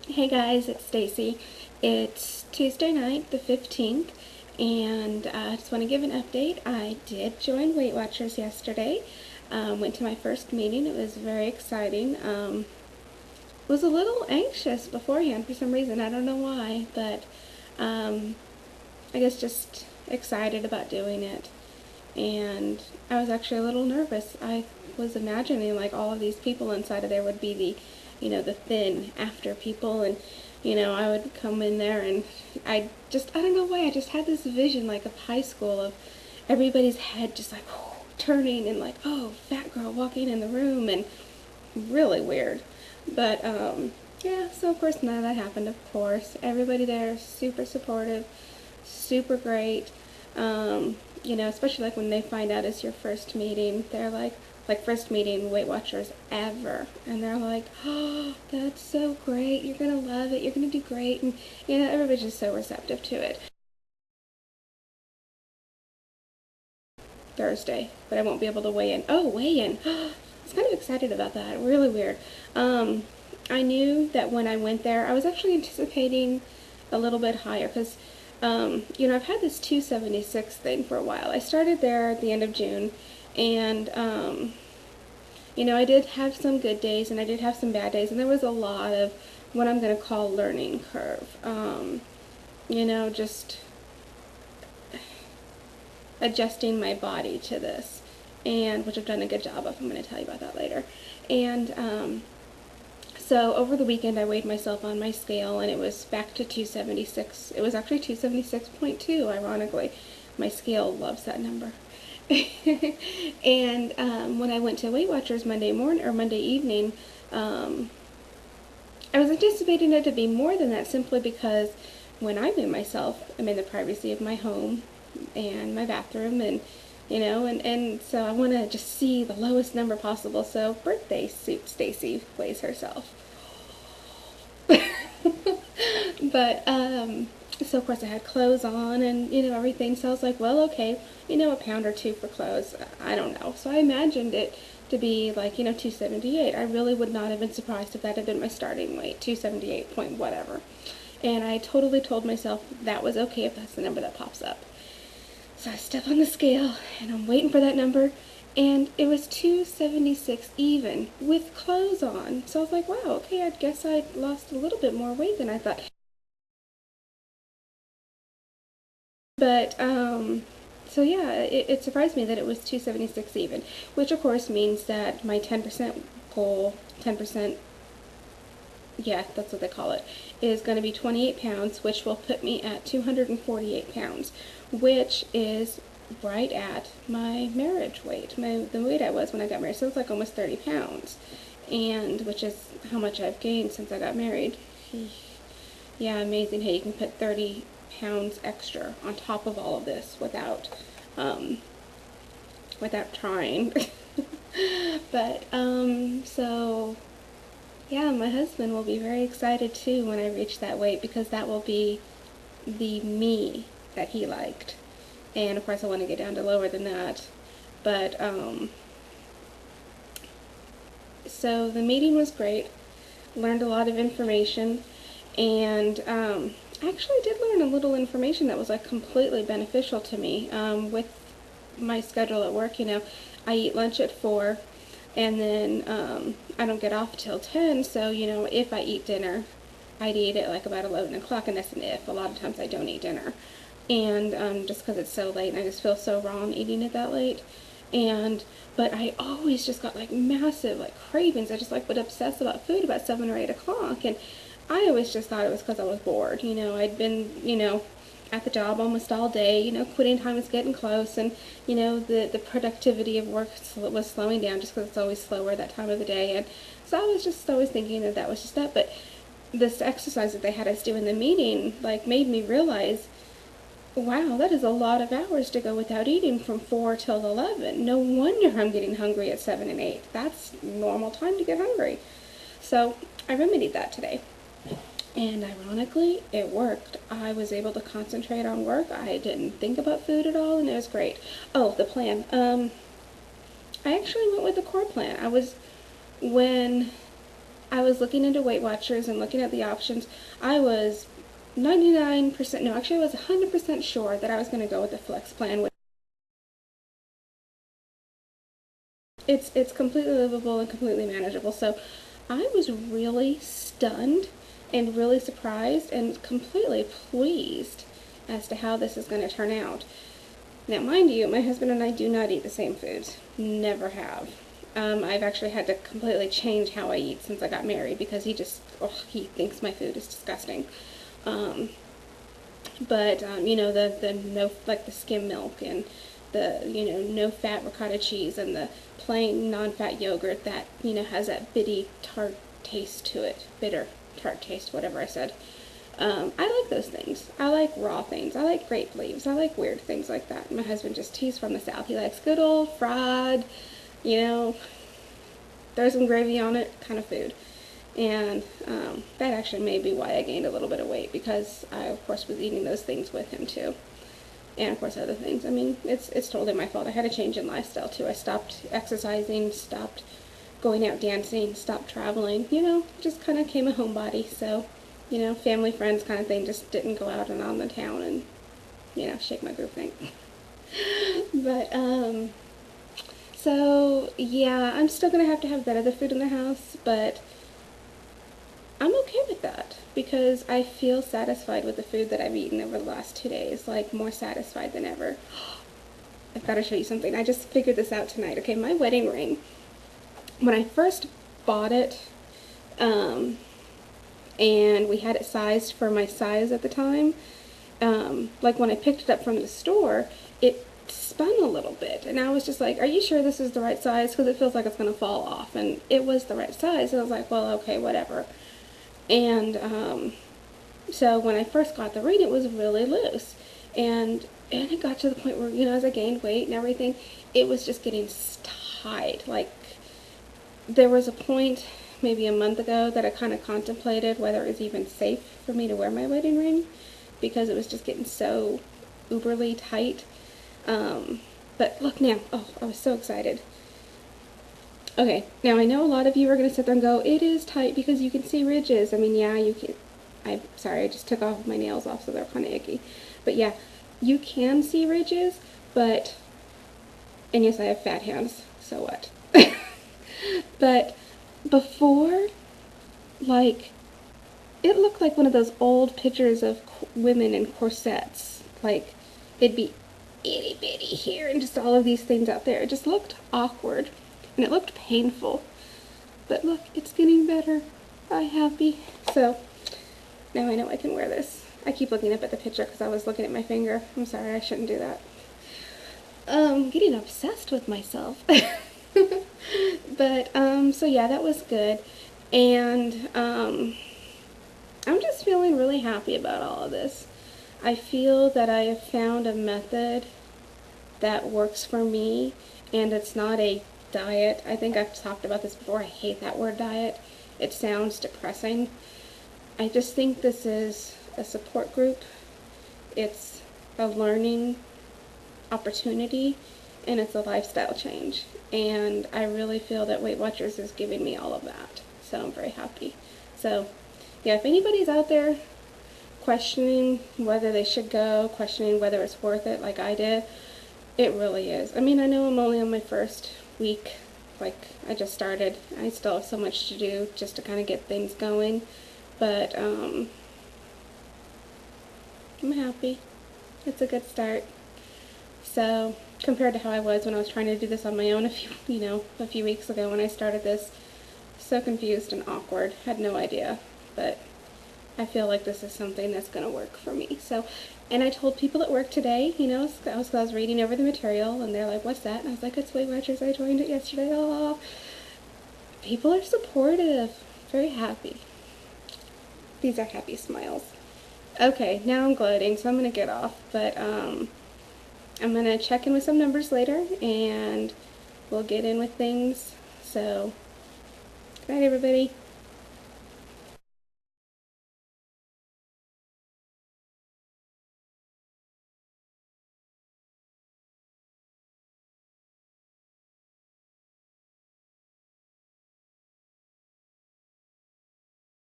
Hey guys, it's Stacy. It's Tuesday night, the 15th, and I just want to give an update. I did join Weight Watchers yesterday. Went to my first meeting. It was very exciting. Was a little anxious beforehand for some reason. I don't know why, but um, I guess just excited about doing it. And I was actually a little nervous. I was imagining like all of these people inside of there would be the thin after people, and I would come in there and I don't know why, I just had this vision like of high school of everybody's head just like turning and like, oh, fat girl walking in the room, and really weird. But yeah, so of course none of that happened. Of course, everybody there super supportive, super great. Especially like when they find out it's your first meeting, they're like first meeting Weight Watchers ever, and they're like, oh, that's so great, you're gonna love it, you're gonna do great, and everybody's just so receptive to it. Thursday, but I won't be able to weigh in. Oh, weigh in. I was kind of excited about that. Really weird. I knew that when I went there, I was actually anticipating a little bit higher because, I've had this 276 thing for a while. I started there at the end of June, and, I did have some good days and I did have some bad days, and there was a lot of what I'm going to call learning curve. Just adjusting my body to this, and which I've done a good job of. I'm going to tell you about that later. And so over the weekend I weighed myself on my scale, and it was back to 276. It was actually 276.2, ironically. My scale loves that number. And when I went to Weight Watchers Monday morning or Monday evening, I was anticipating it to be more than that, simply because when I weigh myself, I'm in the privacy of my home and my bathroom, and and so I want to just see the lowest number possible. So birthday suit Stacy weighs herself. But so of course I had clothes on, and everything, so I was like, well, okay, a pound or two for clothes, I don't know. So I imagined it to be like 278. I really would not have been surprised if that had been my starting weight, 278 point whatever. And I totally told myself that was okay if that's the number that pops up. So I step on the scale and I'm waiting for that number, and it was 276 even with clothes on. So I was like, wow, okay, I guess I lost a little bit more weight than I thought. But so yeah, it surprised me that it was 276 even, which of course means that my 10% goal, 10%, yeah, that's what they call it, is going to be 28 pounds, which will put me at 248 pounds, which is right at my marriage weight, the weight I was when I got married. So it's like almost 30 pounds, and which is how much I've gained since I got married. Yeah, amazing how you can put 30 pounds extra on top of all of this without trying. But so yeah, my husband will be very excited too when I reach that weight, because that will be the me that he liked. And of course I want to get down to lower than that. But so the meeting was great. Learned a lot of information, and I actually did learn a little information that was like completely beneficial to me with my schedule at work. I eat lunch at 4, and then I don't get off till 10, so if I eat dinner, I'd eat at like about 11 o'clock, and that's an if. A lot of times I don't eat dinner, and just because it's so late, and I just feel so wrong eating it that late. But I always just got like massive like cravings. I just like would obsess about food about 7 or 8 o'clock, and I always just thought it was because I was bored. I'd been at the job almost all day. Quitting time was getting close, and the productivity of work was slowing down just because it's always slower that time of the day. And so I was just always thinking that was just that. But this exercise that they had us do in the meeting like made me realize, wow, that is a lot of hours to go without eating from 4 till 11. No wonder I'm getting hungry at 7 and 8. That's normal time to get hungry. So I remedied that today. And ironically, it worked. I was able to concentrate on work. I didn't think about food at all, and it was great. Oh, the plan. I actually went with the core plan. When I was looking into Weight Watchers and looking at the options. I was 99%, no, actually I was 100% sure that I was going to go with the Flex plan. It's completely livable and completely manageable. So I was really stunned and really surprised and completely pleased as to how this is going to turn out. Now, mind you, my husband and I do not eat the same foods. Never have. I've actually had to completely change how I eat since I got married because he thinks my food is disgusting. You know, the no, like the skim milk and the, you know, no fat ricotta cheese and the plain non-fat yogurt that, you know, has that bitty tart taste to it. Bitter tart taste, whatever I said. I like those things. I like raw things. I like grape leaves. I like weird things like that. My husband he's from the South. He likes good old fried, you know, throw some gravy on it kind of food. And that actually may be why I gained a little bit of weight, because I, of course, was eating those things with him, too. And, of course, other things. I mean, it's totally my fault. I had a change in lifestyle, too. I stopped exercising, stopped going out dancing, stopped traveling. You know, just kind of became a homebody. So, you know, family, friends kind of thing, just didn't go out and on the town and, you know, shake my group thing. But, so, yeah, I'm still going to have that other food in the house, but I'm okay with that because I feel satisfied with the food that I've eaten over the last 2 days, like more satisfied than ever. I've got to show you something. I just figured this out tonight. Okay, my wedding ring, when I first bought it, and we had it sized for my size at the time, like when I picked it up from the store, it spun a little bit, and I was just like, are you sure this is the right size? Because it feels like it's going to fall off, and it was the right size, and I was like, well, okay, whatever. And so when I first got the ring, it was really loose, and it got to the point where, you know, as I gained weight and everything, it was just getting tight. Like, there was a point maybe a month ago that I kind of contemplated whether it was even safe for me to wear my wedding ring, because it was just getting so uberly tight. But look now. Oh, I was so excited. Okay, now I know a lot of you are going to sit there and go, it is tight because you can see ridges. I mean, yeah, you can. I'm sorry, I just took off my nails off, so they're kind of icky. But yeah, you can see ridges, but, and yes, I have fat hands, so what? But before, like, it looked like one of those old pictures of women in corsets. Like, it'd be itty bitty here and just all of these things out there. It just looked awkward. And it looked painful. But look, it's getting better. I'm happy. So, now I know I can wear this. I keep looking up at the picture because I was looking at my finger. I'm sorry, I shouldn't do that. Getting obsessed with myself. But, so yeah, that was good. And, I'm just feeling really happy about all of this. I feel that I have found a method that works for me, and it's not a diet. I think I've talked about this before. I hate that word diet. It sounds depressing. I just think this is a support group. It's a learning opportunity, and it's a lifestyle change. And I really feel that Weight Watchers is giving me all of that. So I'm very happy. So yeah, if anybody's out there questioning whether they should go, questioning whether it's worth it like I did, it really is. I mean, I know I'm only on my first week, like I just started. I still have so much to do just to kind of get things going, but I'm happy. It's a good start. So compared to how I was when I was trying to do this on my own a few weeks ago when I started this, so confused and awkward, had no idea, but I feel like this is something that's going to work for me. So, and I told people at work today, you know, I was reading over the material, and they're like, what's that? And I was like, it's Weight Watchers. I joined it yesterday. Oh, people are supportive. Very happy. These are happy smiles. Okay, now I'm gloating, so I'm going to get off. But I'm going to check in with some numbers later, and we'll get in with things. So, good night, everybody.